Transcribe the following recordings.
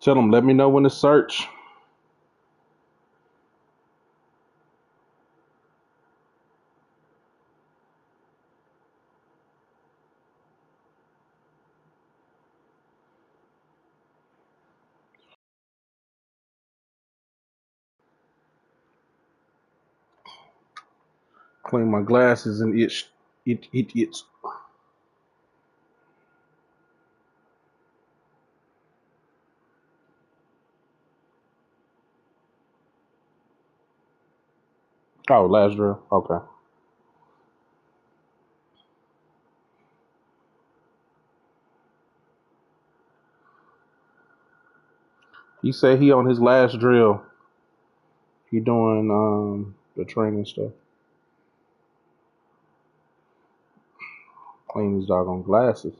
Tell them, let me know when to search. Clean my glasses and itch. It's. Oh, last drill. Okay. He said he on his last drill. He doing the training stuff. Clean his doggone glasses.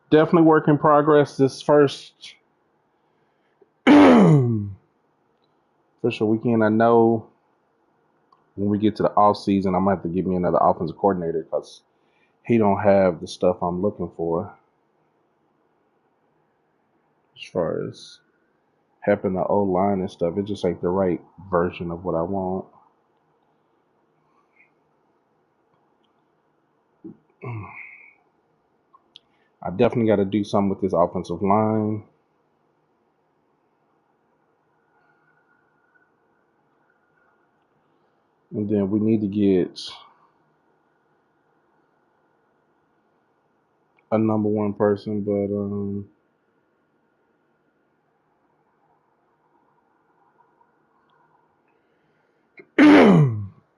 Definitely work in progress. This first official weekend, I know when we get to the off season, I'm gonna have to get me another offensive coordinator because he don't have the stuff I'm looking for as far as helping the O line and stuff. It just ain't the right version of what I want. I definitely got to do something with this offensive line. And then we need to get a number one person, but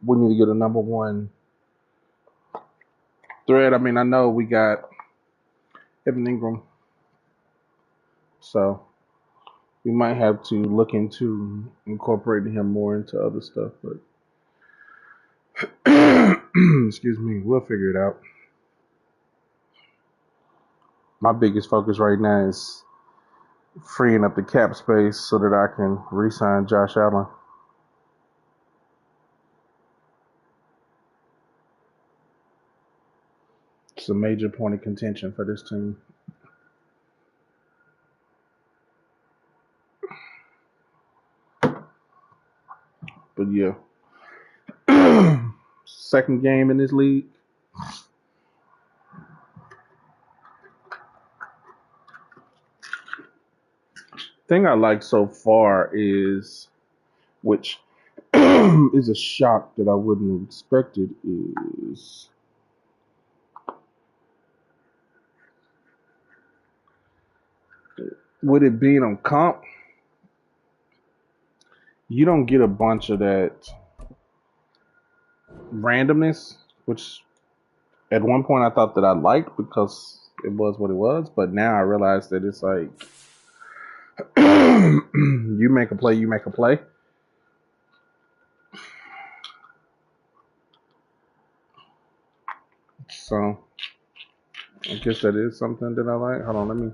we need to get a number one threat. I mean, I know we got Evan Ingram, so we might have to look into incorporating him more into other stuff, but excuse me, we'll figure it out. My biggest focus right now is freeing up the cap space so that I can re-sign Josh Allen. It's a major point of contention for this team. But yeah. Second game in this league. Thing I like so far is, which is a shock that I wouldn't have expected, is with it being on comp, you don't get a bunch of that randomness, which at one point I thought that I liked because it was what it was, but now I realize that it's like you make a play, you make a play. So I guess that is something that I like. Hold on,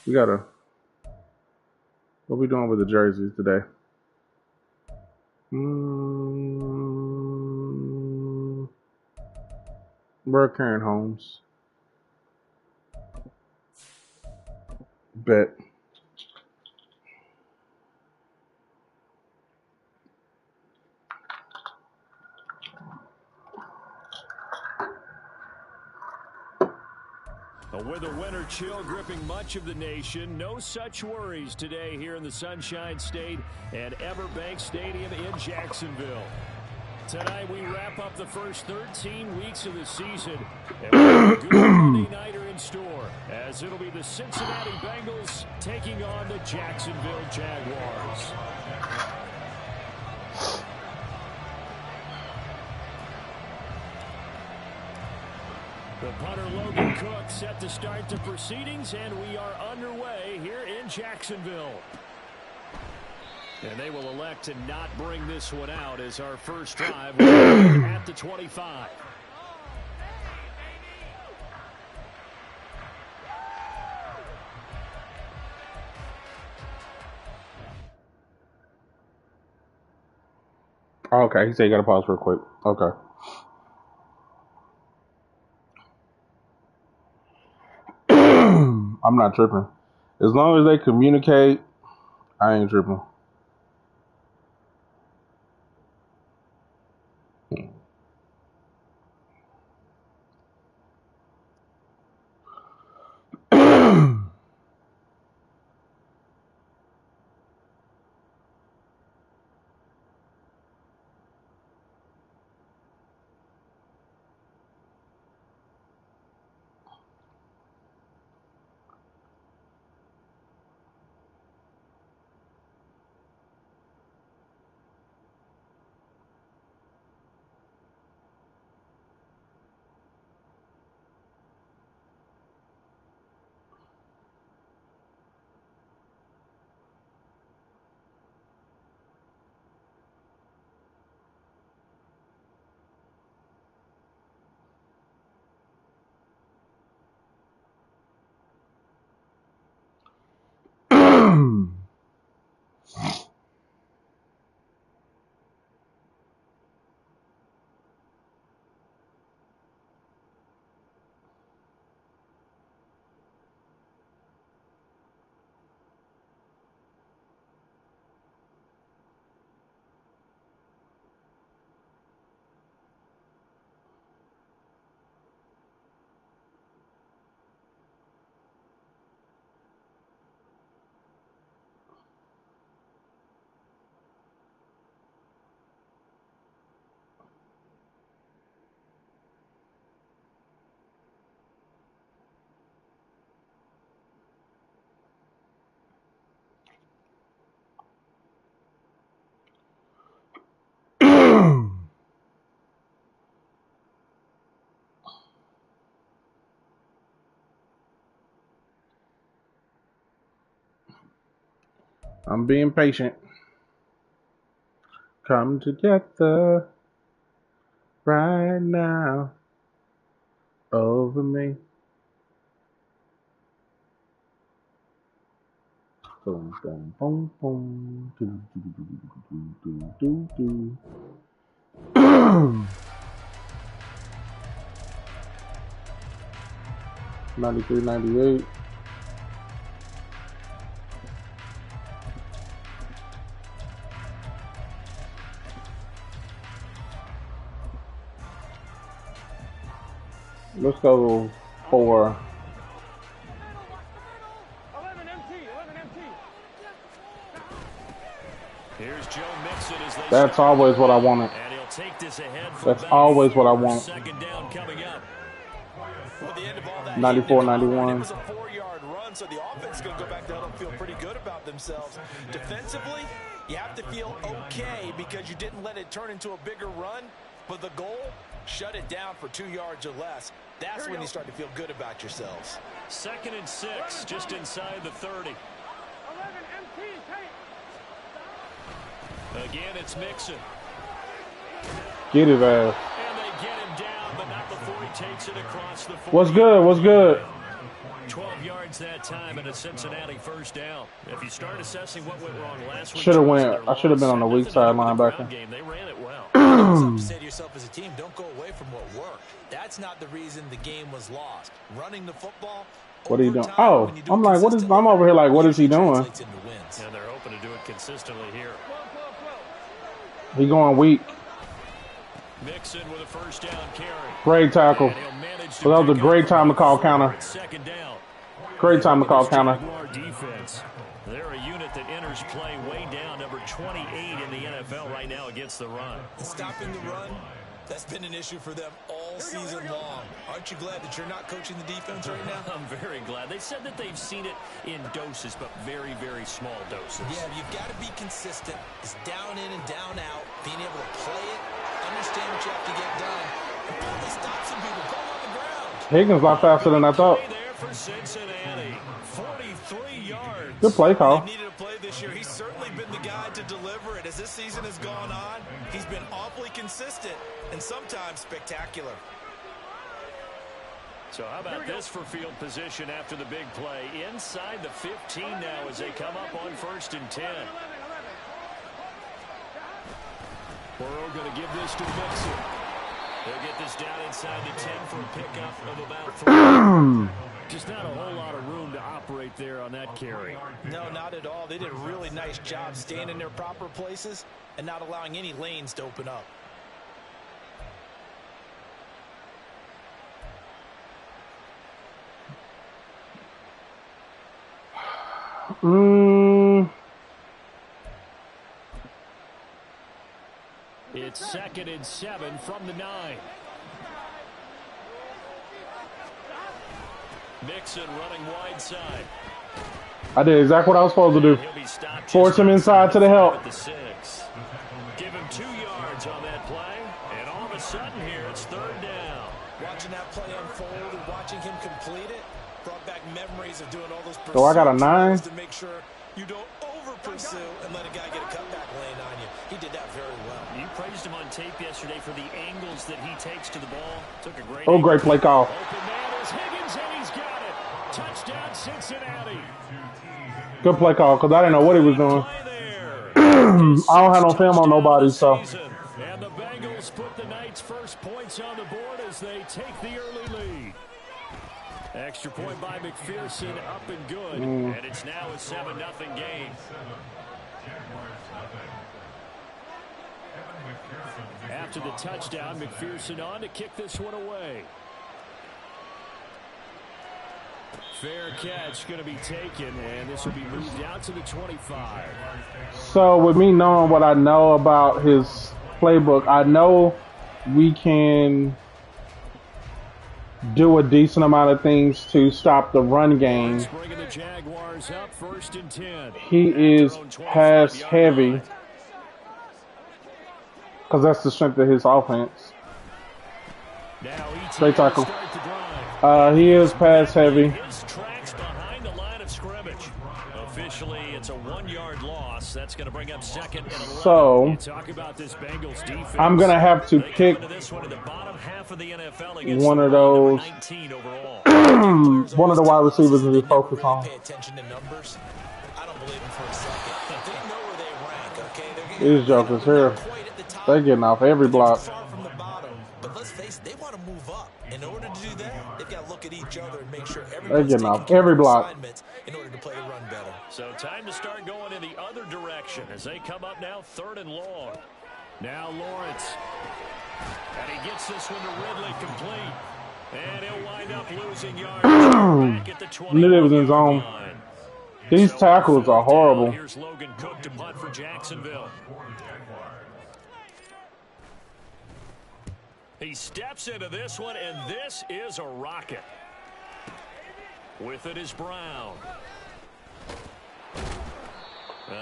what are we doing with the jerseys today? We're carrying Holmes. Bet. With a winter chill gripping much of the nation, no such worries today here in the Sunshine State at Everbank Stadium in Jacksonville. Tonight we wrap up the first 13 weeks of the season, and we have a good Monday nighter in store, as it'll be the Cincinnati Bengals taking on the Jacksonville Jaguars. The punter Logan Cook set to start the proceedings, and we are underway here in Jacksonville. And they will elect to not bring this one out as our first drive will at the 25. Okay, he said you got to pause real quick. Okay. I'm not tripping. As long as they communicate, I ain't tripping. I'm being patient. Come together right now over me. Boom, boom, boom, boom. Do, do, do, do, do. 93, 98. Let's go for 11 MT. Here's Joe Mixon as they that's always what I wanted. and he'll take this ahead That's always what I want. Second down coming up. Well, the end of all that 94, it 91. was a 4-yard run, so the offense is going to go back down and feel pretty good about themselves. Defensively, you have to feel okay because you didn't let it turn into a bigger run, but the goal, shut it down for 2 yards or less. That's when you start to feel good about yourselves. 2nd and 6, just inside the 30. 11 MT, Again, it's Mixon. Get his ass. And they get him down, but not before he takes it across the 40. What's good? What's good? 12 yards that time and a Cincinnati first down. If you start assessing what went wrong last week, Should have went. I should have been on the weak side linebacker. They ran it well. Something to say to yourself as a team, don't go away from what worked. That's not the reason the game was lost. Running the football. What are you doing? Oh, I'm like, what is? I'm over here like, what is he doing? And they're hoping to do it consistently here. He going weak. Mixon with a first down carry. Great tackle. Well, that was a great time to call counter. Second down. Great time to call counter. Defense. They're a unit that enters play way down, number 28 in the NFL right now against the run. Stopping the run, that's been an issue for them all season long. Aren't you glad that you're not coaching the defense right now? I'm very glad. They said that they've seen it in doses, but very, very small doses. Yeah, you've got to be consistent. It's down in and down out. Being able to play it, understand what you have to get done, and finally stop some people. Go on the ground. Higgins a lot faster than I thought. There for Cincinnati. 43 yards. Good play They've call. needed a play this year. He's certainly been the guy to deliver it. As this season has gone on, he's been awfully consistent and sometimes spectacular. So how about this for field position after the big play? Inside the 15 now as they come up on 1st and 10. Burrow going to give this to Mixon. They'll get this down inside the 10 for a pickup of about 3. Just not a whole lot of room to operate there on that carry. No, not at all. They did a really nice job staying in their proper places and not allowing any lanes to open up. It's 2nd and 7 from the 9. Mixon running wide side. I did exactly what I was supposed to do. Force him inside to the help. Give him 2 yards on that play, and all of a sudden here it's 3rd down. Watching that play unfold and watching him complete it brought back memories of doing all those pursuits. So I got a 9. To make sure you don't over-pursue and let a guy get a cutback lane on you. He did that very well. You praised him on tape yesterday for the angles that he takes to the ball. Took a great great play call. Open man is Higgins, and he's got it. Touchdown, Cincinnati. Good play call, because I didn't know what he was doing. I don't have no film on nobody, so. And the Bengals put the night's first points on the board as they take the early lead. Extra point by McPherson, up and good. And it's now a 7-0 game. After the touchdown, McPherson on to kick this one away. Fair catch going to be taken, and this will be moved out to the 25. So with me knowing what I know about his playbook, I know we can do a decent amount of things to stop the run game. Bringing the Jaguars up 1st and 10. He is pass heavy because that's the strength of his offense. Straight tackle. He is pass heavy. His tracks behind the line of scrimmage. Officially, it's a 1-yard loss. That's going to bring up 2nd and 11. So talk about this Bengals defense. I'm gonna have to pick one of those. One of the wide receivers to just focus on. Pay attention to numbers. I don't believe them for a second. They know where they rank, okay? These jokers here, they're getting off every block. Far from the bottom, but let's face it, they want to move up. In order to do that, they've got to look at each other and make sure everyone's getting off taking every care of block. assignments in order to play the run better. So time to start going in the other direction as they come up now 3rd and long. Now Lawrence. And he gets this one to Ridley complete. And he'll wind up losing yards back at the 20. Knew it was in zone. These tackles are horrible. Here's Logan Cook to punt for Jacksonville. He steps into this one, and this is a rocket. With it is Brown.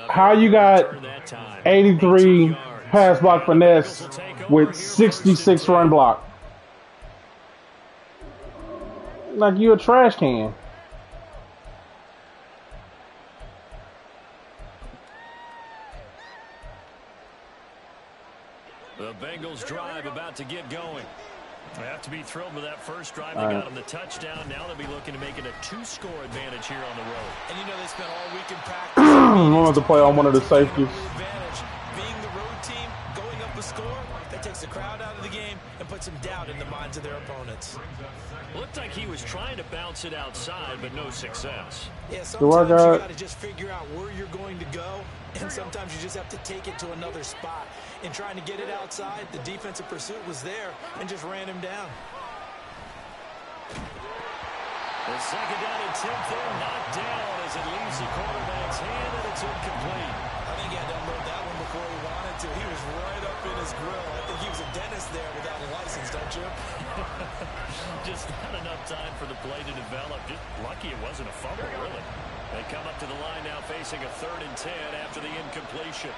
How you got 83 pass block finesse with 66 run block? Like you a trash can. The Bengals drive about to get going. They have to be thrilled with that first drive. They got them the touchdown. Now they'll be looking to make it a 2-score advantage here on the road. And you know they spent all week in practice. I wanted to play on one of the safeties. Being the road team, going up a score, that takes the crowd out of the game and puts some doubt in the minds of their opponents. Looked like he was trying to bounce it outside, but no success. Yeah, sometimes you got to just figure out where you're going to go, and sometimes you just have to take it to another spot. In trying to get it outside, the defensive pursuit was there and just ran him down. The 2nd down and 10 there, knocked down as it leaves the quarterback's hand, and it's incomplete. I think he had to unload that one before he wanted to. He was right up in his grill. I think he was a dentist there without a license, don't you? Just not enough time for the play to develop. Just lucky it wasn't a fumble, really. They come up to the line now facing a 3rd and 10 after the incompletion.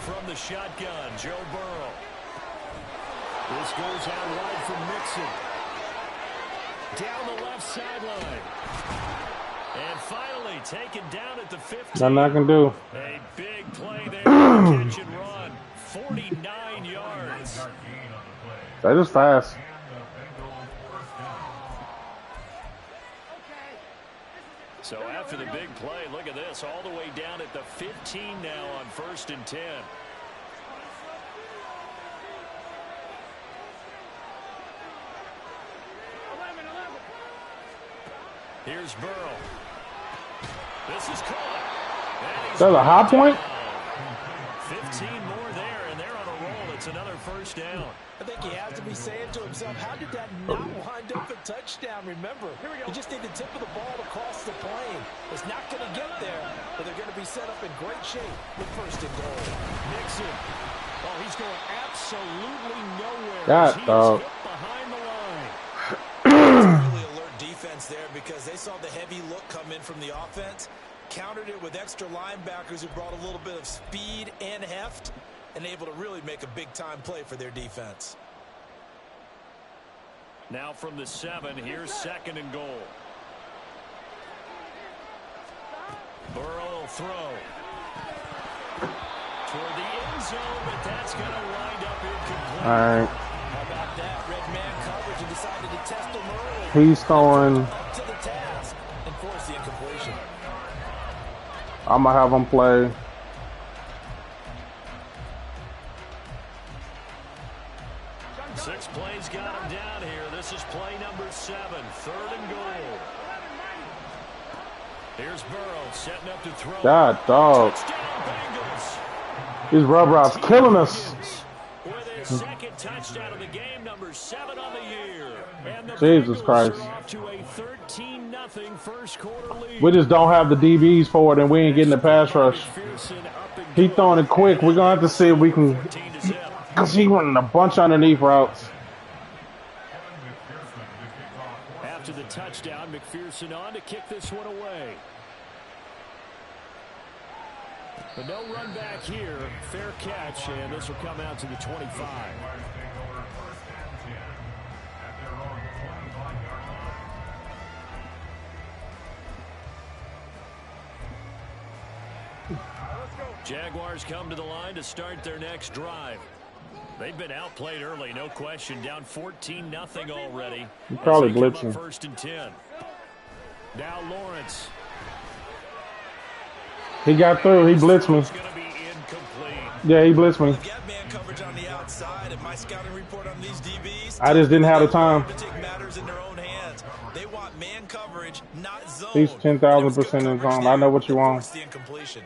From the shotgun, Joe Burrow. This goes out wide for Mixon. down the left sideline. And finally taken down at the 15. Nothing I can do. A big play there. Catch and run. 49 yards. That is fast. So after the big play, look at this. All the way down at the 15 now on 1st and 10. Here's Burrow. This is caught. Is that a high point? 15 more there, and they're on a roll. It's another first down. I think he has to be saying to himself, how did that not wind up a touchdown? Remember, you just need the tip of the ball to cross the plane. It's not going to get there, but they're going to be set up in great shape with 1st and goal. Nixon. Oh, he's going absolutely nowhere. God, dog. Behind the line. Really alert defense there because they saw the heavy look come in from the offense, countered it with extra linebackers who brought a little bit of speed and heft, and able to really make a big-time play for their defense. Now from the 7, here's 2nd and goal. Burrow will throw. Toward the end zone, but that's going to wind up incomplete. All right. How about that? Red man coverage and decided to test him early. He's throwing. Up to the task and force the incompletion. I'm going to have him play. Six plays got him down here. This is play number 7, 3rd and goal. Here's Burrow setting up to throw. God, dog. Touchdown, Bengals. These rub routes killing us. With his 2nd touchdown of the game, number 7 on the year. And the Jesus Bengals Christ. are off to a 13-0 first quarter lead. We just don't have the DBs for it, and we ain't getting the pass rush. He throwing it quick. We're going to have to see if we can. Because he running a bunch underneath routes. After the touchdown, McPherson on to kick this one away. But no run back here. Fair catch, and this will come out to the 25. Jaguars come to the line to start their next drive. They've been outplayed early, no question. Down 14-0 already. He probably blitzing. 1st and 10. Now Lawrence. He got through. He blitzed me. Gonna be incomplete. Yeah, he blitzed me. Get man coverage on the outside, and my scouting report on these DBs. I just didn't have the time. To take matters in their own hands. They want man coverage, not zone. He's 10,000% in zone. I know what you want. The incompletion.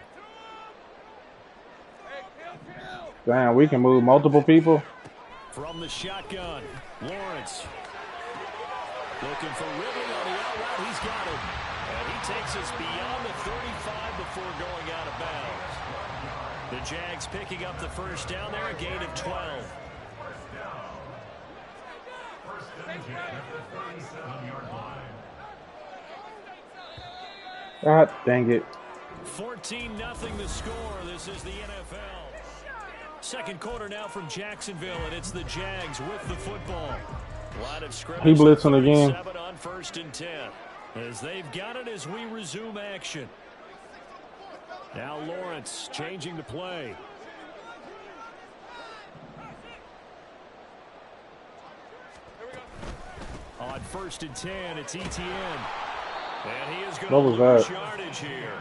Damn, we can move multiple people. From the shotgun, Lawrence. Looking for Ridley on the out route. He's got it. And he takes us beyond the 35 before going out of bounds. The Jags picking up the first down there, a gain of 12. God dang it. 14-0 the score. This is the NFL. Second quarter now from Jacksonville, and it's the Jags with the football. Line of scrimmage. He blitzing again. 7 on 1st and 10. As they've got it as we resume action. Now Lawrence changing the play. On 1st and 10, it's ETN. And he is going to lose yardage here.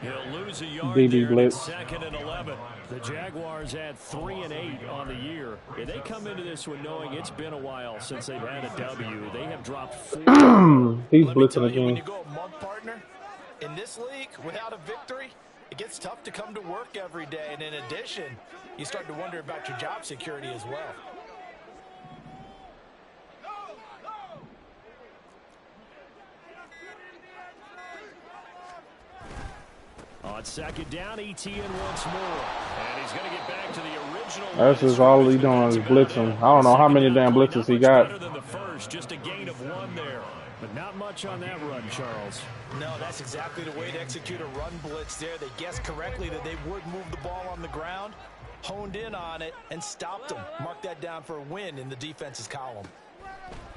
He'll lose a yard DB there blitz. 2nd and 11. The Jaguars had 3 and 8 on the year. And they come into this one knowing it's been a while since they've had a W. They have dropped 4. He's blitzing When again. you go a month, partner, in this league, without a victory, it gets tough to come to work every day. And in addition, you start to wonder about your job security as well. On 2nd down, ETN once more. And he's going to get back to the original. That's just all he doing is blitzing. I don't know how many damn blitzes he got. Better than the first, just a gain of 1 there. But not much on that run, Charles. No, that's exactly the way to execute a run blitz there. They guessed correctly that they would move the ball on the ground, honed in on it, and stopped them. Mark that down for a win in the defense's column.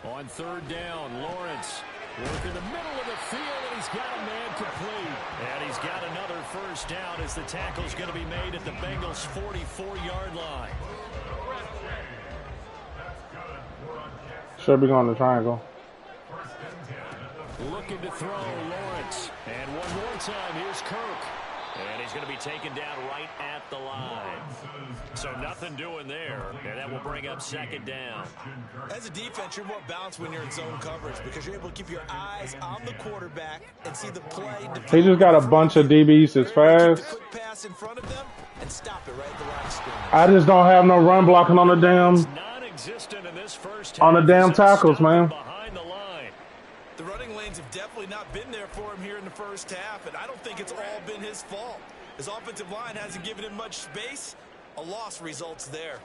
On third down, Lawrence working the middle of the field, and he's got a man complete. And he's got another first down as the tackle's going to be made at the Bengals' 44-yard line. Should be going to triangle. Looking to throw, Lawrence. And one more time, here's Kirk. And he's going to be taken down right at the line. So nothing doing there. And that will bring up second down. As a defense, you're more balanced when you're in zone coverage because you're able to keep your eyes on the quarterback and see the play. He just got a bunch of DBs that's fast. Quick pass in front of them and stop it right at the line of scrimmage. I just don't have no run blocking on the damn Non-existent in this first on the damn tackles, man. Behind the line. The running lanes have definitely not been there for him here in the first half, and I don't think it's all been his fault. His offensive line hasn't given him much space. A loss results there.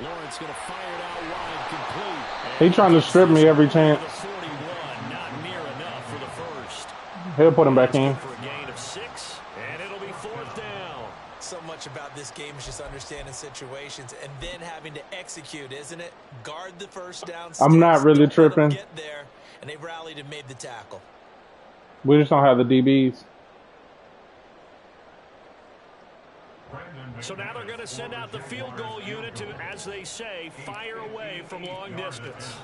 Lawrence going to fire it out wide, complete. He trying to strip me every chance. 41, not near enough for the first. He'll put him back in. For a gain of 6, and it'll be fourth down. So much about this game is just understanding situations and then having to execute, isn't it? Guard the first down. I'm not really tripping. Get there, and they rallied and made the tackle. We just don't have the DBs. So now they're going to send out the field goal unit to, as they say, fire away from long distance.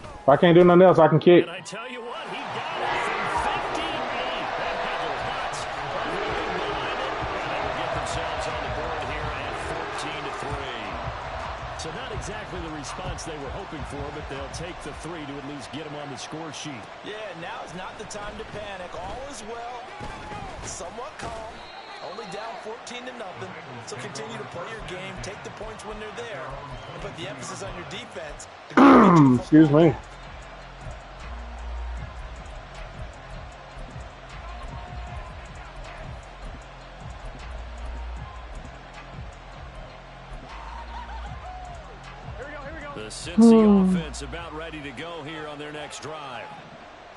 If I can't do nothing else, I can kick. And I tell you what, he got it from 58. That had their hearts moving behind it, and they will get themselves on the board here at 14-3. So not exactly the response they were hoping for, but they'll take the 3 to at least get them on the score sheet. Yeah, now is not the time to panic. All is well, somewhat calm. Only down 14-0, so continue to play your game, take the points when they're there, and put the emphasis on your defense. Excuse me. The Cincy offense about ready to go here on their next drive.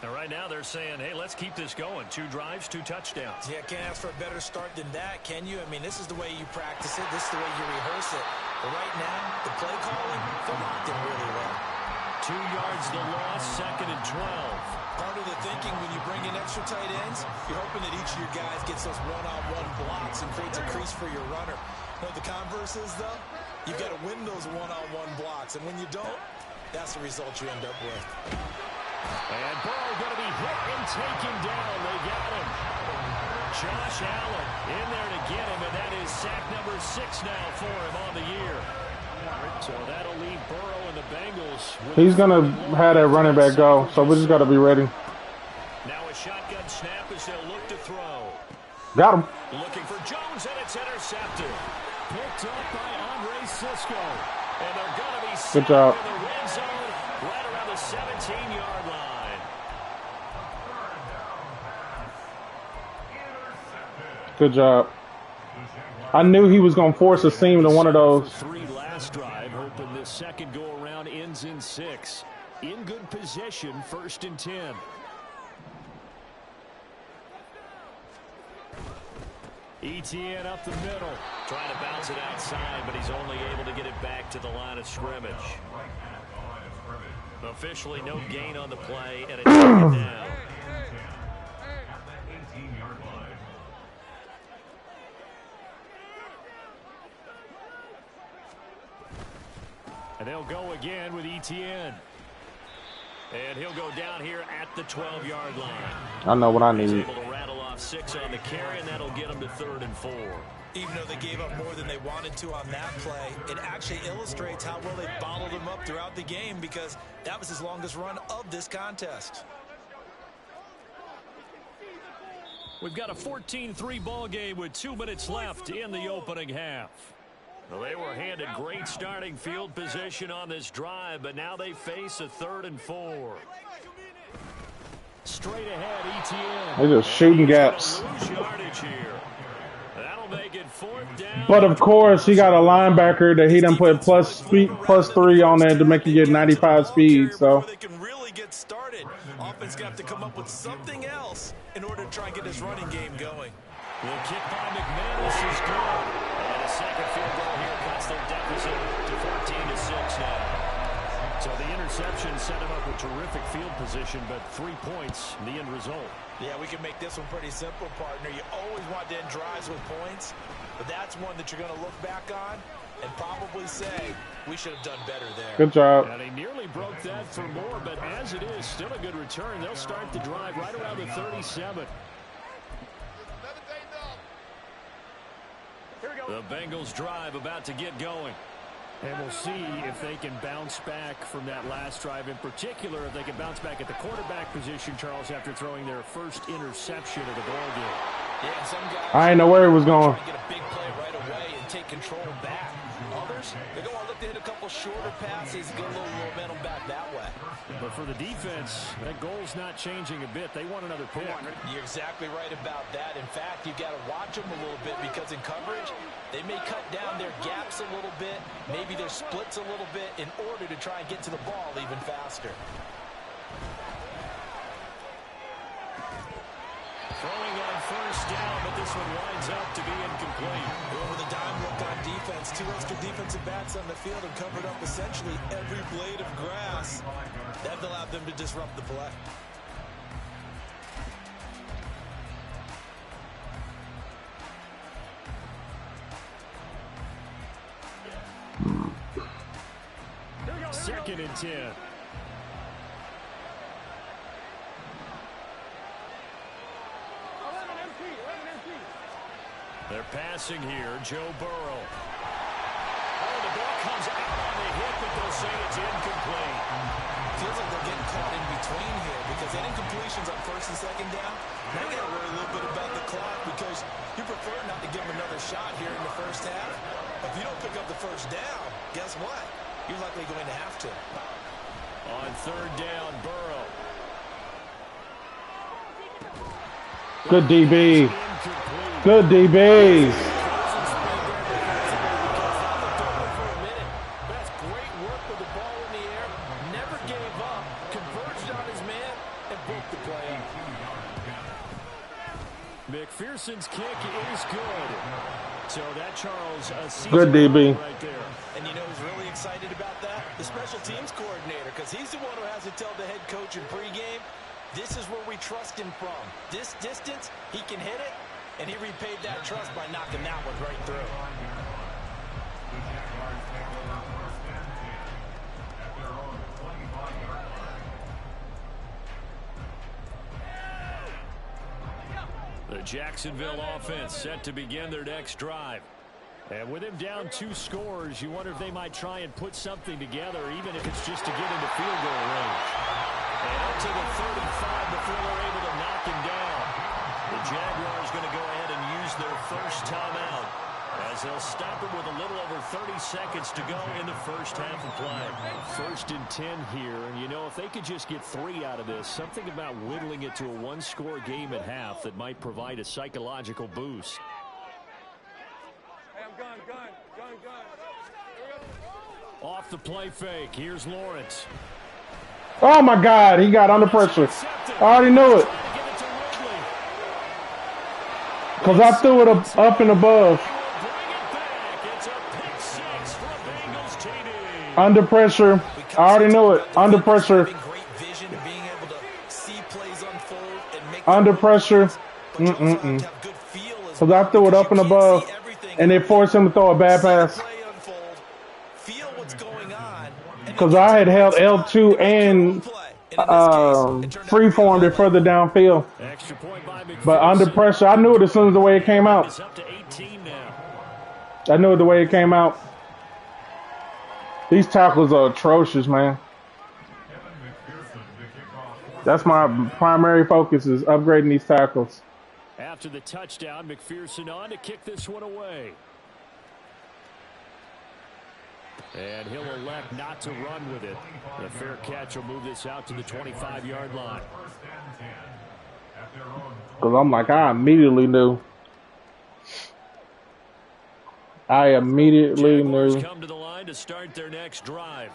And right now they're saying, hey, let's keep this going. 2 drives, 2 touchdowns. Yeah, can't ask for a better start than that, can you? I mean, this is the way you practice it. This is the way you rehearse it. But right now, the play calling, they're locked in really well. 2 yards the loss, 2nd and 12. Part of the thinking when you bring in extra tight ends, you're hoping that each of your guys gets those one-on-one blocks and creates a crease for your runner. You know what the converse is, though? You've got to win those one-on-one blocks, and when you don't, that's the result you end up with. And Burrow going to be hit and taken down. They got him. Josh Allen in there to get him, and that is sack number 6 now for him on the year. So that'll leave Burrow and the Bengals. He's going to have that running back go, so we just got to be ready. Now a shotgun snap as they'll look to throw. Got him. Looking for Jones, and it's intercepted. Picked up by Andre Cisco. And they're going to be good job. In the red zone right around the 17-yard line. Good job. I knew he was going to force a seam to one of those. 3 last drive, hoping this second go-around ends in 6. In good position, 1st and 10. Etienne up the middle. Trying to bounce it outside, but he's only able to get it back to the line of scrimmage. Officially no gain on the play, and it's taken down. And they'll go again with Etienne. And he'll go down here at the 12-yard line. I know what I need. He's able to rattle off 6 on the carry, and that'll get him to 3rd and 4. Even though they gave up more than they wanted to on that play, it actually illustrates how well they bottled him up throughout the game because that was his longest run of this contest. We've got a 14-3 ball game with 2 minutes left in the opening half. Well, they were handed great starting field position on this drive, but now they face a 3rd and 4. Straight ahead, Etienne. They're just shooting gaps. That'll make it 4th down. But of course, he got a linebacker that he done put +3 on there to make you get 95 speed. So they can really get started. Offense gonna have to come up with something else in order to try and get his running game going. The kick by McManus is good. And a second field goal here cuts their deficit to 14-6 now. So the interception set him up with terrific field position, but 3 points, the end result. Yeah, we can make this one pretty simple, partner. You always want to end drives with points, but that's one that you're going to look back on and probably say, we should have done better there. Good job. And he nearly broke that for more, but as it is, still a good return. They'll start the drive right around the 37. The Bengals drive about to get going. And we'll see if they can bounce back from that last drive. In particular, if they can bounce back at the quarterback position, Charles, after throwing their first interception of the ball game. Yeah, some guys I didn't know where he was going. try to get a big play right away and take control back. Others, they're going to look to hit a couple shorter passes and get a little momentum back that way. But for the defense, that goal's not changing a bit. They want another pick. You're exactly right about that. In fact, you've got to watch them a little bit because in coverage, they may cut down their gaps a little bit, maybe their splits a little bit in order to try and get to the ball even faster. Throwing on first down, but this one winds up to be incomplete. Going with a dime look on defense, 2 extra defensive backs on the field and covered up essentially every blade of grass. That allowed them to disrupt the play. Second and 10. They're passing here, Joe Burrow. Oh, the ball comes out on the hit, but they'll say it's incomplete. Feels like they're getting caught in between here because that incompletion's on first and second down. Now you got to worry a little bit about the clock because you prefer not to give them another shot here in the first half. But if you don't pick up the first down, guess what? You're likely going to have to. On third down, Burrow. Good DB. Good DBs. That's great work with the ball in the air. Never gave up. Converged on his man and broke the play up. McPherson's kick is good. So that, Charles, a season Good DB. right there. And you know who's really excited about that? The special teams coordinator, because he's the one who has to tell the head coach in pregame, this is where we trust him from. This distance, he can hit it, and he repaid that trust by knocking that one right through. The Jacksonville offense set to begin their next drive. And with him down 2 scores, you wonder if they might try and put something together, even if it's just to get into field goal range. And up to the 35 before they're able to knock him down. The Jaguars going to go ahead and use their first timeout as they'll stop him with a little over 30 seconds to go in the first half of play. First and 10 here, and you know, if they could just get 3 out of this, something about whittling it to a 1-score game at half that might provide a psychological boost. Hey, I'm gun. Off the play fake, here's Lawrence. Oh my God, he got under pressure. I already knew it. Because I threw it up and above. Under pressure. I already knew it. Under pressure. Under pressure. Because I threw it up and above. And it forced him to throw a bad pass. Because I had held L2 and freeformed it further downfield. But under pressure, I knew it as soon as the way it came out. I knew it the way it came out. These tackles are atrocious, man. That's my primary focus, is upgrading these tackles. After the touchdown, McPherson on to kick this one away. And he'll elect not to run with it. A fair catch will move this out to the 25-yard line. Because I'm like, I immediately knew. Jaguars come to the line to start their next drive.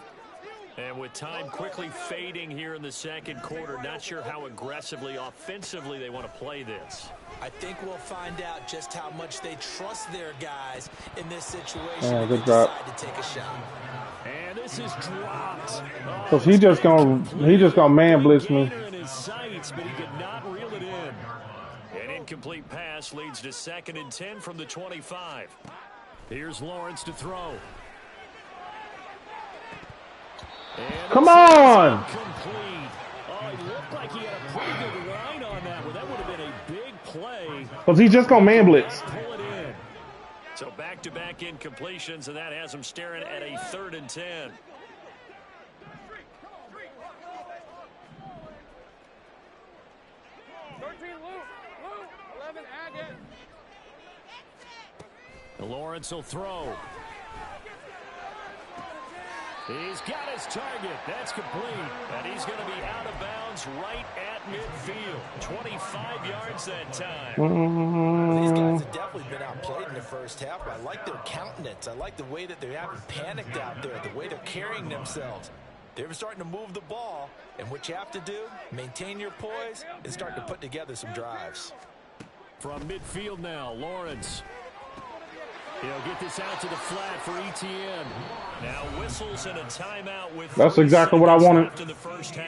And with time quickly fading here in the second quarter, not sure how aggressively, offensively they want to play this. I think we'll find out just how much they trust their guys in this situation Yeah, if they good drop. decide to take a shot. And this is dropped. Cause he just gonna man blitz me. In his sights, but he could not reel it in. An incomplete pass leads to 2nd and 10 from the 25. Here's Lawrence to throw. And come on! Complete. Oh, he looked like he had a pretty good line on that one. That would have been a big play. Cause he's just gonna man blitz. Pull it in. So back-to-back incompletions, and that has him staring at a 3rd and 10. Lawrence will throw. He's got his target. That's complete. And he's going to be out of bounds right at midfield. 25 yards that time. These guys have definitely been outplayed in the first half. I like their countenance. I like the way that they haven't panicked out there, the way they're carrying themselves. They're starting to move the ball. And what you have to do, maintain your poise and start to put together some drives. From midfield now, Lawrence. He'll get this out to the flat for ETN. Now whistles and a timeout with. That's exactly what I wanted.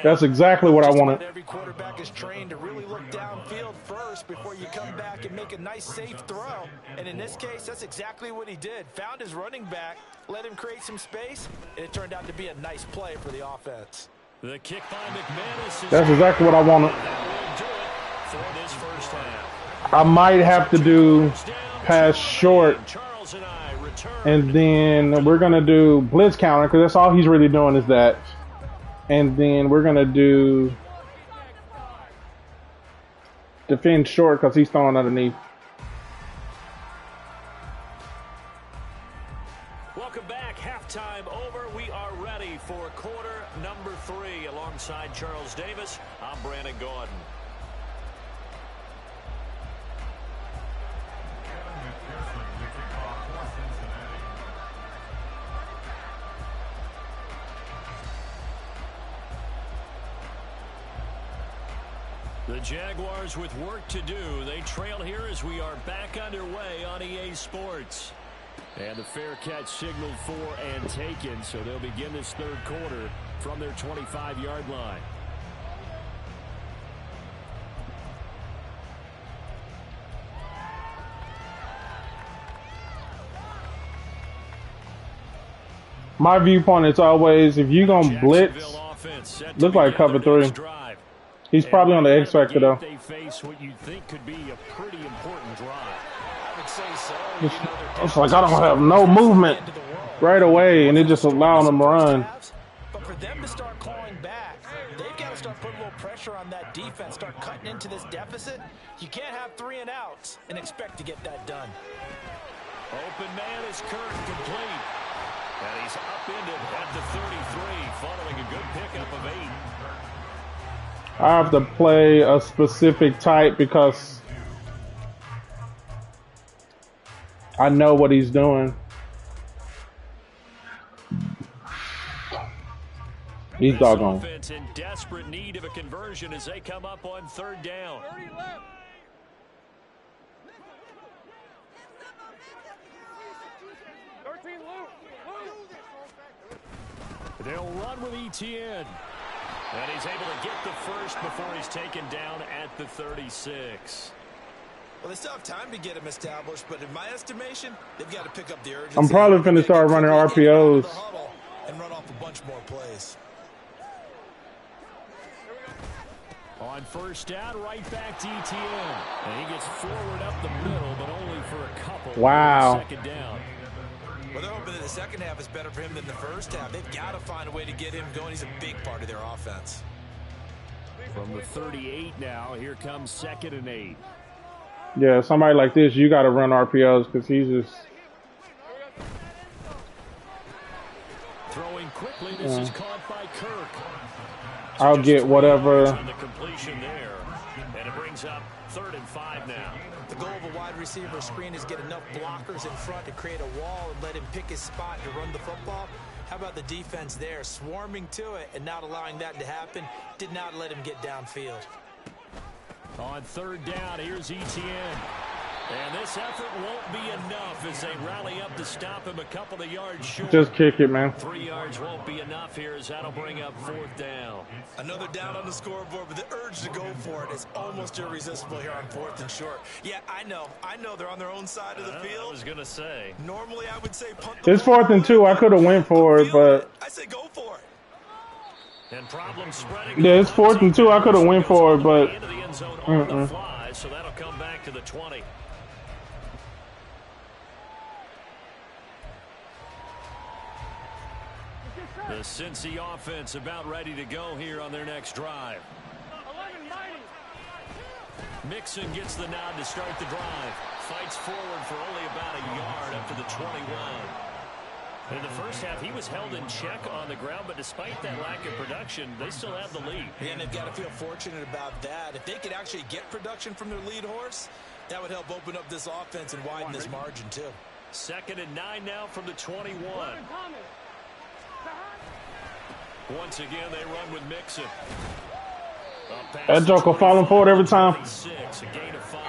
That's exactly what I wanted. Every quarterback is trained to really look downfield first before you come back and make a nice safe throw. And in this case, that's exactly what he did. Found his running back, let him create some space, and it turned out to be a nice play for the offense. The kick by McManus. That's exactly what I wanted. For this first half. I might have to do pass short. And then we're going to do blitz counter because that's all he's really doing is that. And then we're going to do defend short because he's throwing underneath. Welcome back. Halftime over. We are ready for quarter number 3. Alongside Charles Davis, I'm Brandon Gordon. The Jaguars with work to do. They trail here as we are back underway on EA Sports. And the fair catch signaled for and taken, so they'll begin this third quarter from their 25-yard line. My viewpoint is always, if you're going to blitz, look like cover 3. He's probably on the X factor though. They face what you think could be a pretty important drive. I would say so. It's like I don't have no movement right away, and it just allowed them to run. But for them to start clawing back, they've got to start putting a little pressure on that defense, start cutting into this deficit. You can't have 3 and outs and expect to get that done. Open man is Kirk, complete. And he's upended at the 33, following a good pickup of 8. I have to play a specific type because I know what he's doing. He's doggone. Offense in desperate need of a conversion as they come up on 3rd down. They'll run with ETN. And he's able to get the first before he's taken down at the 36. Well, they still have time to get him established, but in my estimation, they've got to pick up the urgency. I'm probably going to start running RPOs. And run off a bunch more plays. On 1st down, right back to ETN. And he gets forward up the middle, but only for a couple. Wow. 2nd down. Well, they're hoping that the second half is better for him than the first half. They've got to find a way to get him going. He's a big part of their offense. From the 38 now, here comes 2nd and 8. Yeah, somebody like this, you got to run RPOs because he's just... Throwing quickly, this is caught by Kirk. So I'll get whatever... On the completion there, and it brings up 3rd and 5 now. The goal of a wide receiver screen is get enough blockers in front to create a wall and let him pick his spot to run the football. How about the defense there, swarming to it and not allowing that to happen? Did not let him get downfield. On third down, here's Etienne. And this effort won't be enough as they rally up to stop him a couple of yards short. Just kick it, man. 3 yards won't be enough here as that'll bring up fourth down. Another down on the scoreboard, but the urge to go for it is almost irresistible here on fourth and short. Yeah, I know they're on their own side of the field. I was going to say. Normally, I would say punt the It's ball. 4th and 2. I could have went for it, but I say go for it. And problem spreading. yeah, it's 4th and 2. I could have went for it, but Into the end zone on the fly, so that'll come back to the 20. The Cincy offense about ready to go here on their next drive. Mixon gets the nod to start the drive. Fights forward for only about a yard up to the 21. In the first half, he was held in check on the ground, but despite that lack of production, they still have the lead. And they've got to feel fortunate about that. If they could actually get production from their lead horse, that would help open up this offense and widen this margin, too. 2nd and 9 now from the 21. Once again, they run with Mixon. that joker falling forward every time. 6, a gain of 5.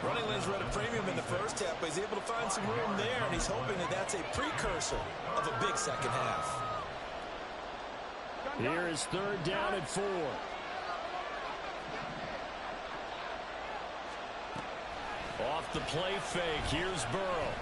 Running lanes were at a premium in the first half, but he's able to find some room there, and he's hoping that that's a precursor of a big second half. Here is 3rd down and 4. Off the play fake, here's Burrow.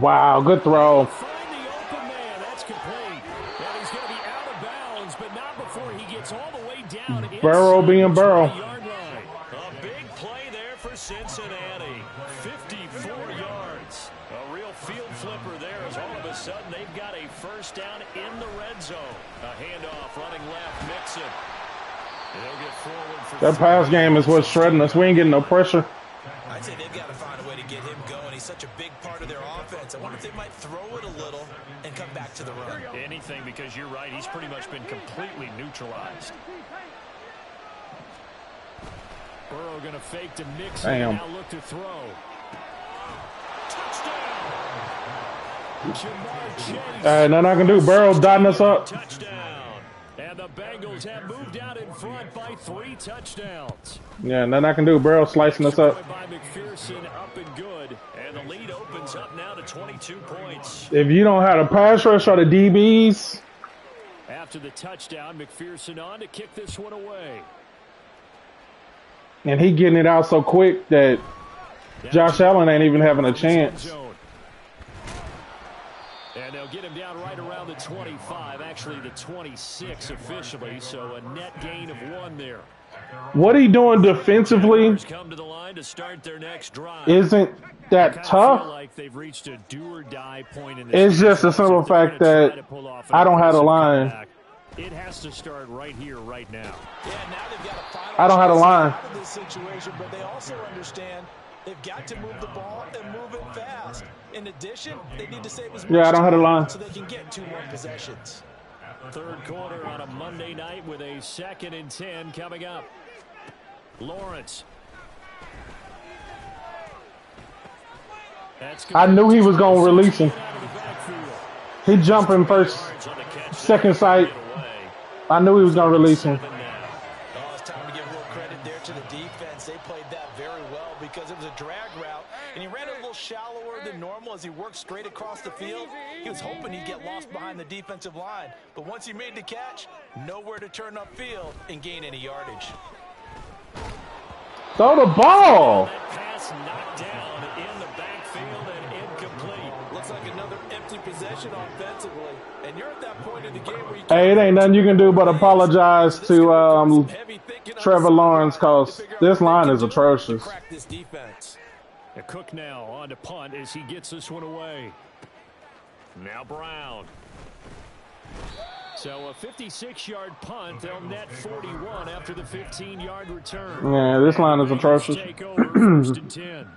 Wow, good throw. Find the open man, that's complete. And he's going to be out of bounds, but not before he gets all the way down. Burrow being Burrow. A big play there for Cincinnati. 54 yards. A real field flipper there as all of a sudden they've got a first down in the red zone. A handoff running left, Mixon. They'll get forward for That pass game is what's shredding us. We ain't getting no pressure. I'd say they've got to find a way to get him going. He's such a big part of their offense. I wonder if they might throw it a little and come back to the run. Anything, because you're right. He's pretty much been completely neutralized. Burrow going to fake to Mixon. Damn. Now look to throw. Touchdown. Jamar Chase. Nothing I can do. Burrow dotting us up. Touchdown. And the Bengals have moved out in front by 3 touchdowns. Yeah, nothing I can do. Burrow slicing us up. By McPherson, up and good. And the lead opens up now to 22 points. If you don't have a pass rush or the DBs. After the touchdown, McPherson on to kick this one away. And he getting it out so quick that Josh Allen ain't even having a chance. And they'll get him down right around the 25, actually the 26 officially, so a net gain of 1 there. What he doing defensively Come to the line to start their next drive. isn't that tough. Like they've reached a do or die point in this It's just a simple fact that I don't have the line. It has to start right here, right now. Yeah, now they've got a final I don't have a line. out of this situation, but they also understand they've got to move the ball and move it fast. In addition, they need to save as much Yeah, I don't have a line. so they can get 2 more possessions. Third quarter on a Monday night with a 2nd and 10 coming up. Lawrence. I knew he was going to release him. He jumping first, second sight. I knew he was going to release him. Oh, it's time to give a little credit there to the defense. They played that very well because it was a drag route, and he ran it a little shallower than normal as he worked straight across the field. He was hoping he'd get lost behind the defensive line, but once he made the catch, nowhere to turn upfield and gain any yardage. Throw the ball. Pass knocked down in the backfield and incomplete. Looks like another empty possession offensively, and you're at that point in the game where you Hey, it ain't nothing you can do but apologize to Trevor Lawrence because this line is atrocious. crack this defense. A Cook now on to punt as he gets this one away. Now Brown. So a 56-yard punt. They'll net 41 after the 15-yard return. Yeah, this line is atrocious. Take over 1st and 10.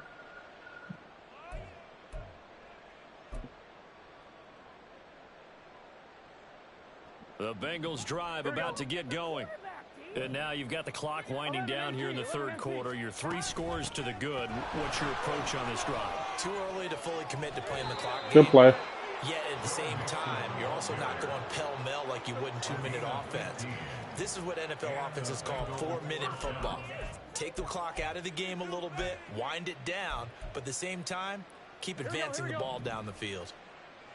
The Bengals drive about to get going. And now you've got the clock winding down here in the third quarter. You're 3 scores to the good. What's your approach on this drive? Too early to fully commit to playing the clock game. Good play. Yet at the same time, you're also not going pell-mell like you would in 2-minute offense. This is what NFL offenses call 4-minute football. Take the clock out of the game a little bit, wind it down, but at the same time, keep advancing the ball down the field.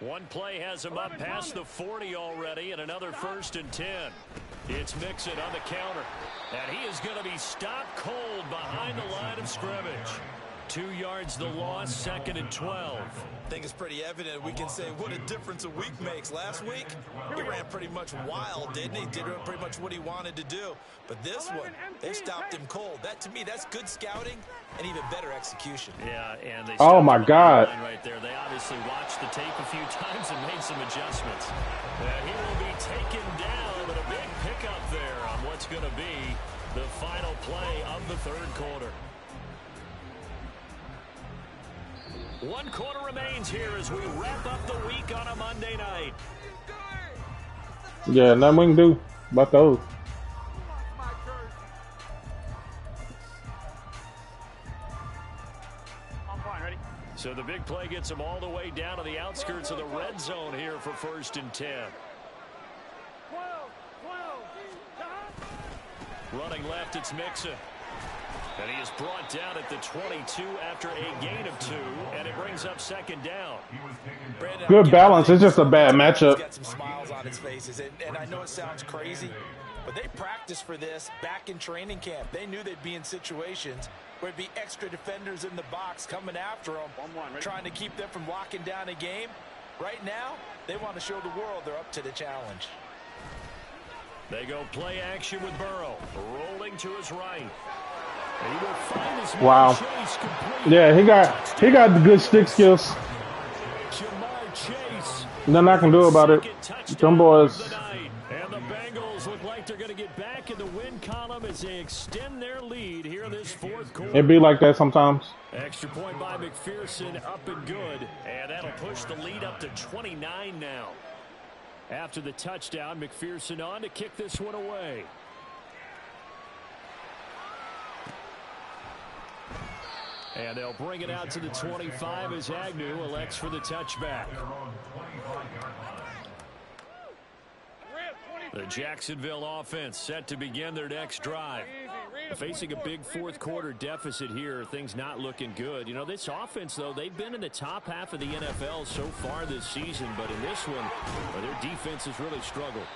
One play has him up past the 40 already, and another 1st and 10. It's Mixon on the counter, and he is going to be stopped cold behind the line of scrimmage. 2 yards the loss, 2nd and 12. I think it's pretty evident. We can say what a difference a week makes. Last week, he ran pretty much wild, didn't he? Did pretty much what he wanted to do. But this one, they stopped him cold. That, to me, that's good scouting and even better execution. Yeah, and they oh my God! Right there, they obviously watched the tape a few times and made some adjustments. He will be taken down, but a big pickup there on what's going to be the final play of the 3rd quarter. 1 quarter remains here as we wrap up the week on a Monday night. Yeah, nothing we can do about those. So the big play gets them all the way down to the outskirts of the red zone here for 1st and 10. Running left, it's Mixon. And he is brought down at the 22 after a gain of 2, and it brings up 2nd down. Brandon, Good balance. It's just a bad matchup. He's got some smiles on his faces, and I know it sounds crazy, but they practiced for this back in training camp. They knew they'd be in situations where there'd be extra defenders in the box coming after them, trying to keep them from locking down a game. Right now, they want to show the world they're up to the challenge. They go play action with Burrow, rolling to his right. He will find his wow. Chase complete. Yeah, he got the good stick skills. Jamar Chase. Nothing I can do about it. Some boys. And the Bengals look like they're going to get back in the win column as they extend their lead here in this 4th quarter. It be like that sometimes. Extra point by McPherson, up and good. And that'll push the lead up to 29 now. After the touchdown, McPherson on to kick this one away. And they'll bring it out to the 25 as Agnew elects for the touchback. The Jacksonville offense set to begin their next drive. Facing a big 4th quarter deficit here, things not looking good. You know, this offense, though, they've been in the top half of the NFL so far this season, but in this one, their defense has really struggled.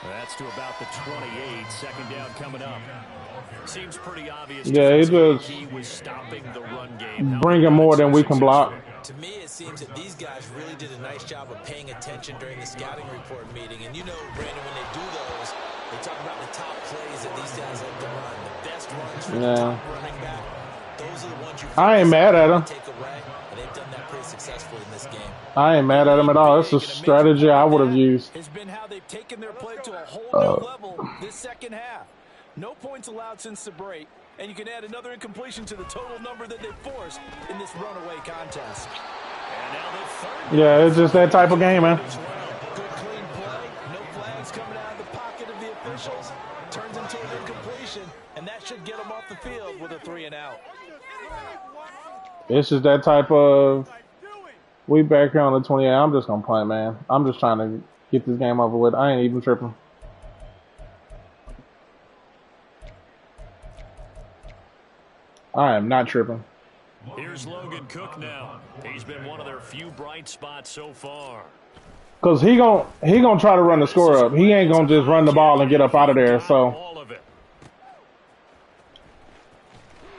That's to about the 28. 2nd down coming up. Seems pretty obvious. Yeah, it does. He was stopping the run game. Bringing more than we can block. To me, it seems that these guys really did a nice job of paying attention during the scouting report meeting. And you know, Brandon, when they do those, they talk about the top plays that these guys like to run. The best runs from the top running back. Those are the ones you I ain't mad at him. take away. And they've done that pretty successfully in this game. I ain't mad at him at all. It's a strategy I would have used. It's been how they've taken their play to a whole new level this 2nd half. No points allowed since the break, and you can add another incompletion to the total number that they forced in this runaway contest. And now the 3rd. Yeah, it's just that type of game, man. Good clean play, no flags coming out of the pocket of the officials. Turns into an incompletion, and that should get them off the field with a 3 and out. It's just that type of. We back here on the 28. I'm just gonna punt, man. I'm just trying to get this game over with. I ain't even tripping. I am not tripping. Here's Logan Cook now. He's been one of their few bright spots so far. Cause he gonna try to run the score up. He ain't gonna just run the ball and get up out of there. So. All of it.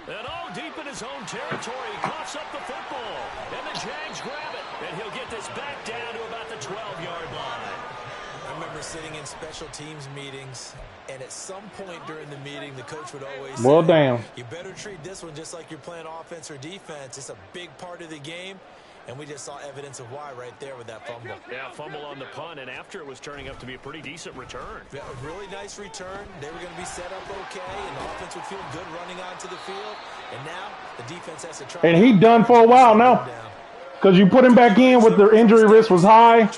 And all deep in his own territory, he coughs up the football, and the Jags grab it, and he'll get this back down to about the 12-yard line. I remember sitting in special teams meetings, and at some point during the meeting, the coach would always say, well, damn. You better treat this one just like you're playing offense or defense. It's a big part of the game, and we just saw evidence of why right there with that fumble. Yeah, fumble on the punt, and after it was turning up to be a pretty decent return. Yeah, a really nice return. They were going to be set up okay, and the offense would feel good running onto the field. And now the defense has to try. And he done for a while now. Because you put him back in with the injury risk was high.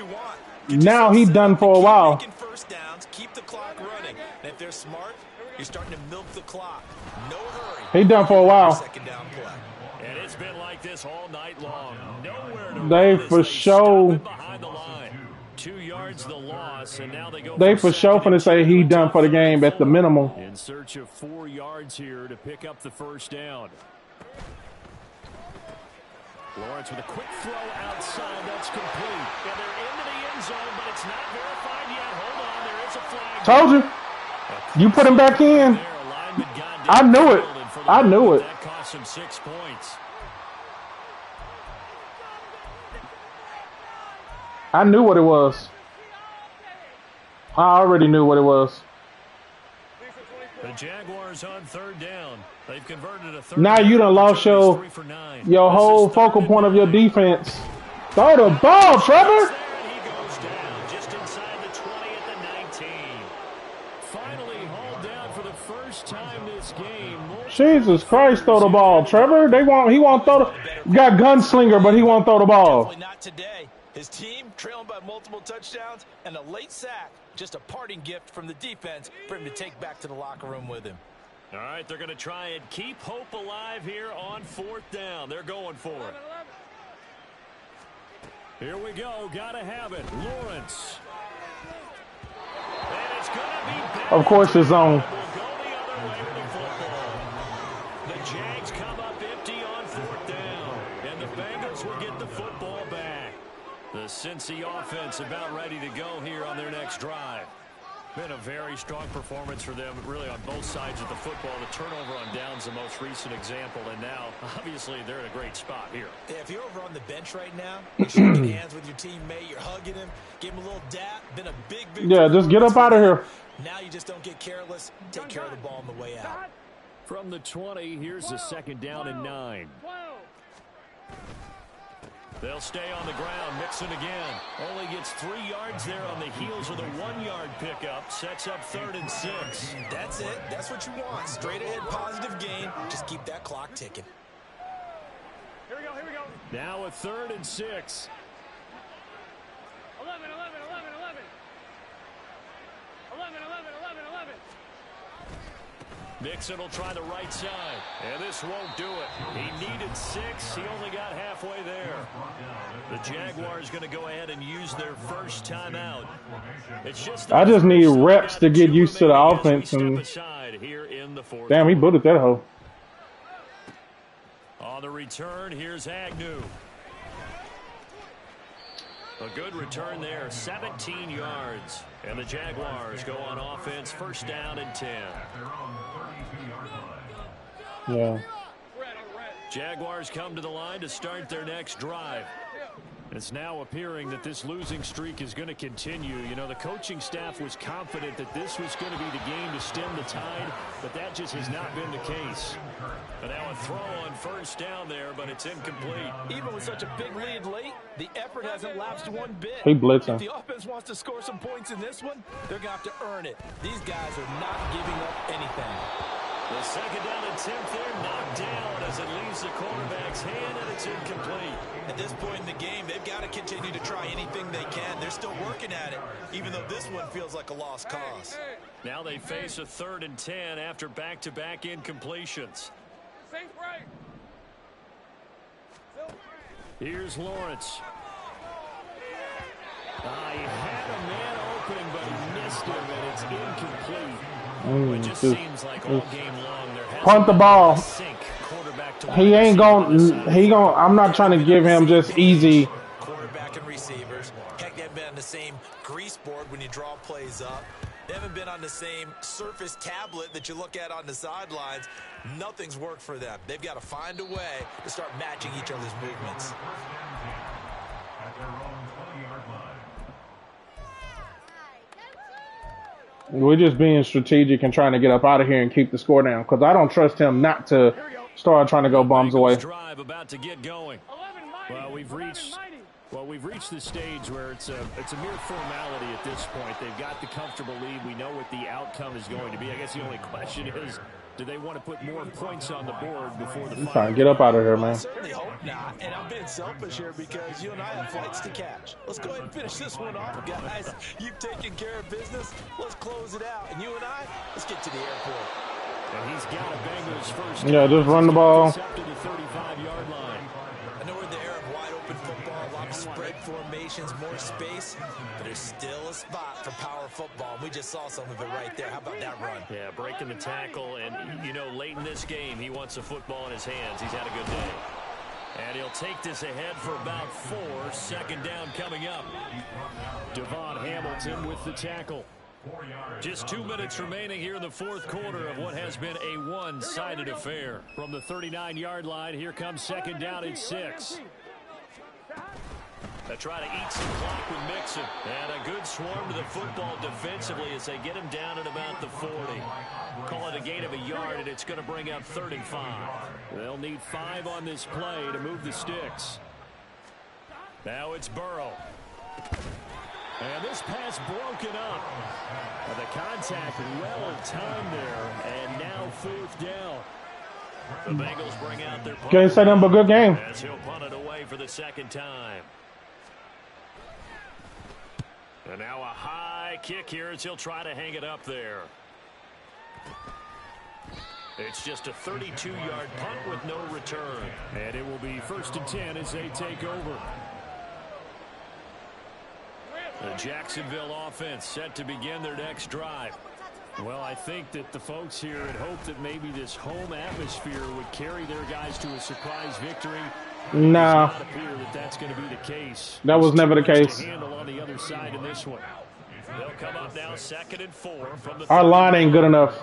Now he done for a while. First downs, keep the clock running. And if they're smart, you're starting to milk the clock. No hurry. He done for a while. Second down play. And it's been like this all night long. Nowhere to They run for as sure. behind the line yards the loss, and now they go They for sure finna say he done for the game at the minimum. In search of 4 yards here to pick up the first down. Lawrence with a quick throw outside. That's complete. And they're into the end zone, but it's not verified yet. Hold on, there is a flag. Told you. You put him back in. I knew it. I knew it. That cost him 6 points. I knew what it was. I already knew what it was. The Jaguars on 3rd down. They've converted a third. Now you done lost your whole focal point of your defense. Throw the ball, Trevor. He goes down just inside the 20 at the 19. Finally hauled down for the first time this game. Jesus Christ, throw the ball, Trevor. He won't throw the. Got gunslinger, but he won't throw the ball. Definitely not today. His team trailing by multiple touchdowns and a late sack. Just a parting gift from the defense for him to take back to the locker room with him. All right, they're going to try and keep hope alive here on 4th down. They're going for it. Here we go. Got to have it. Lawrence. And it's going to be bad. Of course, his own. We'll go the other way with the football. The Jags come up empty on 4th down, and the Bengals will get the football back. The Cincy offense about ready to go here on their next drive. Been a very strong performance for them, really, on both sides of the football. The turnover on downs, the most recent example, and now, obviously, they're in a great spot here. Yeah, if you're over on the bench right now, you're shaking hands with your teammate, you're hugging him, give him a little dap, been a big Yeah, just get up out of here. Now you just don't get careless, take care of the ball on the way out. From the 20, here's the 2nd down and 9. They'll stay on the ground. Mixon again. Only gets 3 yards there on the heels of the 1-yard pickup. Sets up 3rd and 6. That's it. That's what you want. Straight ahead, positive gain. Just keep that clock ticking. Here we go, here we go. Now a 3rd and 6. 11, 11, 11, 11. 11, 11, 11, 11. Mixon will try the right side, and this won't do it. He needed 6. He only got halfway there. The Jaguars going to go ahead and use their first timeout. It's just I just need reps to get used to the offense. And here in the 4th. damn, he booted that hoe. On the return, here's Agnew. A good return there, 17 yards. And the Jaguars go on offense, 1st down and 10. Yeah. Jaguars come to the line to start their next drive. It's now appearing that this losing streak is going to continue. You know, the coaching staff was confident that this was going to be the game to stem the tide, but that just has not been the case. But now a throw on 1st down there, but it's incomplete. Even with such a big lead late, the effort hasn't lapsed one bit. He blitzing. If the offense wants to score some points in this one, they're going to have to earn it. These guys are not giving up anything. The 2nd down attempt there knocked down as it leaves the quarterback's hand, and it's incomplete. At this point in the game, they've got to continue to try anything they can. They're still working at it, even though this one feels like a lost cause. Now they face a 3rd and 10 after back-to-back incompletions. Here's Lawrence. He had a man open, but he missed him, and it's incomplete. It just seems like all game long there has punt the ball. He ain't going. I'm not trying to give him just easy. Quarterback and receivers. Heck, they've been on the same grease board when you draw plays up. They haven't been on the same Surface tablet that you look at on the sidelines. Nothing's worked for them. They've got to find a way to start matching each other's movements. We're just being strategic and trying to get up out of here and keep the score down, because I don't trust him not to start trying to go bombs away. Drive about to get going. Well, we've reached the stage where it's a mere formality at this point. They've got the comfortable lead. We know what the outcome is going to be. I guess the only question is, do they want to put more points on the board before the final? Trying to get up out of here, man. I certainly hope not. And I'm being selfish here because you and I have flights to catch. Let's go ahead and finish this one off, guys. You've taken care of business. Let's close it out. And you and I, let's get to the airport. And he's got a Bengals first. Yeah, just run the ball. Up to the 35-yard line. I know we're in the era of wide open football, a lot of spread formations, more space, but there's still a spot for power football. We just saw some of it right there. How about that run? Yeah, breaking the tackle, and, you know, late in this game, he wants the football in his hands. He's had a good day. And he'll take this ahead for about 4. Second down coming up. Devon Hamilton with the tackle. Just 2 minutes remaining here in the fourth quarter of what has been a one-sided affair. From the 39-yard line, here comes second down at 6. They try to eat some clock with Mixon. And a good swarm to the football defensively as they get him down at about the 40. Call it a gain of a yard, and it's going to bring up 3rd and 5. They'll need 5 on this play to move the sticks. Now it's Burrow. And this pass broken up. The contact well timed there, and now 4th down. The Bengals bring out their punt. Can't say nothing but good game. As he'll punt it away for the second time. And now a high kick here as he'll try to hang it up there. It's just a 32-yard punt with no return. And it will be 1st and 10 as they take over. The Jacksonville offense set to begin their next drive. Well, I think that the folks here had hoped that maybe this home atmosphere would carry their guys to a surprise victory. Nah. It does not appear that that's going to be the case. That was never the case. To handle on the other side in this one. They'll come up now 2nd and 4 from the Our line ain't good enough.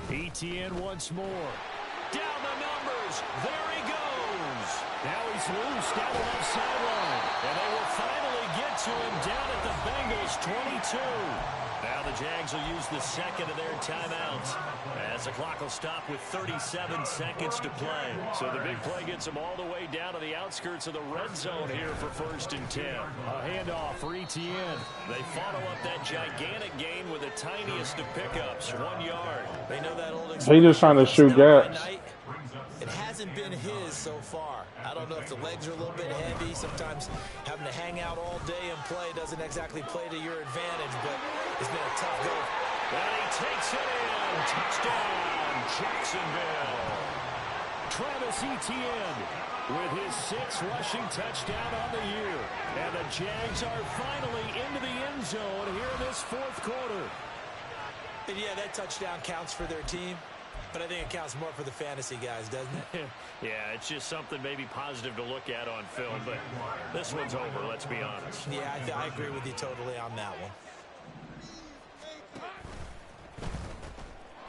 ETN once more. Down the numbers. There he goes. Now he's loose down the left sideline. And they will finally get to him down at the Bengals 22. Now the Jags will use the second of their timeouts as the clock will stop with 37 seconds to play. So the big play gets them all the way down to the outskirts of the red zone here for 1st and 10. A handoff for ETN. They follow up that gigantic gain with the tiniest of pickups, 1 yard. They know that old They just trying to shoot gaps. It hasn't been his so far. I don't know if the legs are a little bit heavy. Sometimes having to hang out all day and play doesn't exactly play to your advantage, but it's been a tough go. And he takes it in. Touchdown, Jacksonville. Travis Etienne with his 6th rushing touchdown on the year. And the Jags are finally into the end zone here in this fourth quarter. And yeah, that touchdown counts for their team. But I think it counts more for the fantasy guys, doesn't it? Yeah, it's just something maybe positive to look at on film, but this one's over, let's be honest. Yeah, I agree with you totally on that one.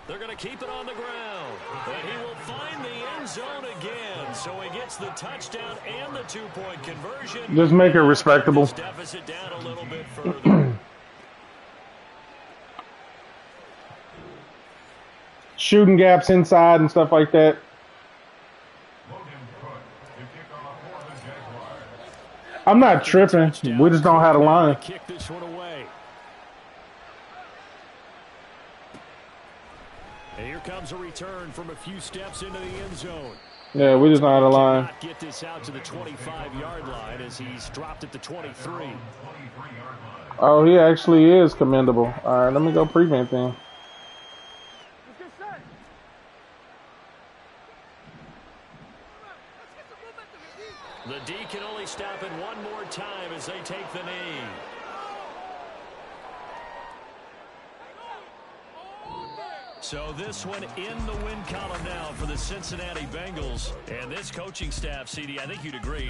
They're going to keep it on the ground. And he will find the end zone again. So he gets the touchdown and the 2-point conversion. Just make it respectable. This deficit down a little bit further. Shooting gaps inside and stuff like that. I'm not tripping. We just don't have a line. Kick this one away. And here comes a return from a few steps into the end zone. Yeah, we just don't have a line. Get this out to the 25-yard line as he's dropped at the 23. Oh, he actually is commendable. All right, let me go prevent then. The D can only stop it one more time as they take the knee. So this one in the win column now for the Cincinnati Bengals. And this coaching staff, CD, I think you'd agree,